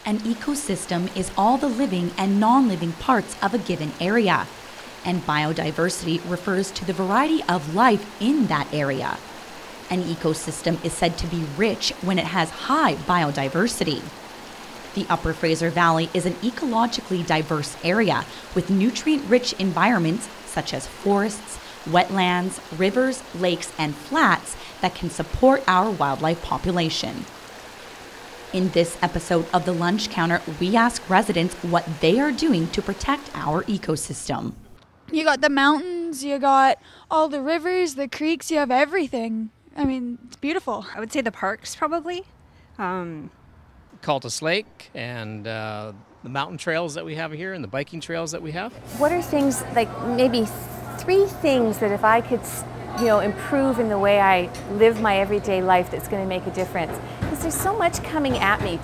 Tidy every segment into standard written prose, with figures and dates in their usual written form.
An ecosystem is all the living and non-living parts of a given area, and biodiversity refers to the variety of life in that area. An ecosystem is said to be rich when it has high biodiversity. The Upper Fraser Valley is an ecologically diverse area with nutrient-rich environments such as forests, wetlands, rivers, lakes, and flats that can support our wildlife population. In this episode of The Lunch Counter, we ask residents what they are doing to protect our ecosystem. You got the mountains, you got all the rivers, the creeks, you have everything. I mean, it's beautiful. I would say the parks probably. Cultus Lake and the mountain trails that we have here and the biking trails that we have. What are things, like maybe 3 things that if I could, improve in the way I live my everyday life that's going to make a difference? Because there's so much coming at me,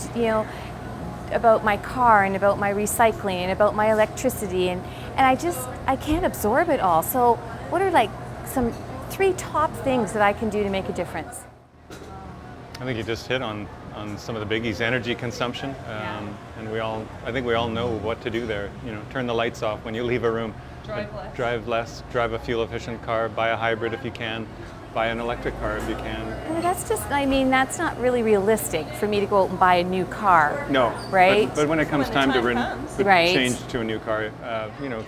about my car and about my recycling and about my electricity, and I can't absorb it all. So what are like some 3 top things that I can do to make a difference? I think you just hit on some of the biggies: energy consumption, and I think we all know what to do there. Turn the lights off when you leave a room. Drive less, drive a fuel-efficient car, buy a hybrid if you can, buy an electric car if you can. That's not really realistic for me to go out and buy a new car. No, right? But when it comes time to change to a new car,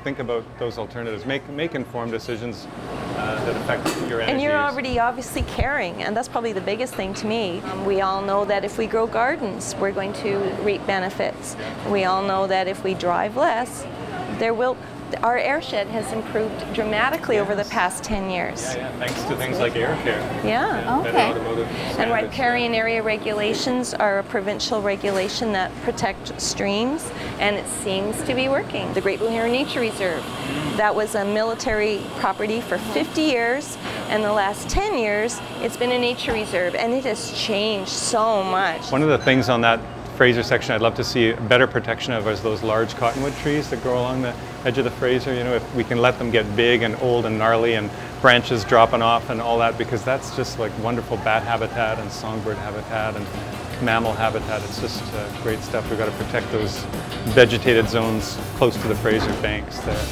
think about those alternatives. Make informed decisions that affect your energy. And you're already obviously caring, and that's probably the biggest thing to me. We all know that if we grow gardens, we're going to reap benefits. We all know that if we drive less, our airshed has improved dramatically over the past 10 years. Thanks to things like air care. Yeah. Okay. And riparian area regulations are a provincial regulation that protect streams, and it seems to be working. The Great Blue Heron Nature Reserve, that was a military property for 50 years, and the last 10 years it's been a nature reserve, and it has changed so much. One of the things on that Fraser section I'd love to see better protection of is those large cottonwood trees that grow along the edge of the Fraser. If we can let them get big and old and gnarly and branches dropping off and all that, because that's just like wonderful bat habitat and songbird habitat and mammal habitat. It's just great stuff. We've got to protect those vegetated zones close to the Fraser banks there.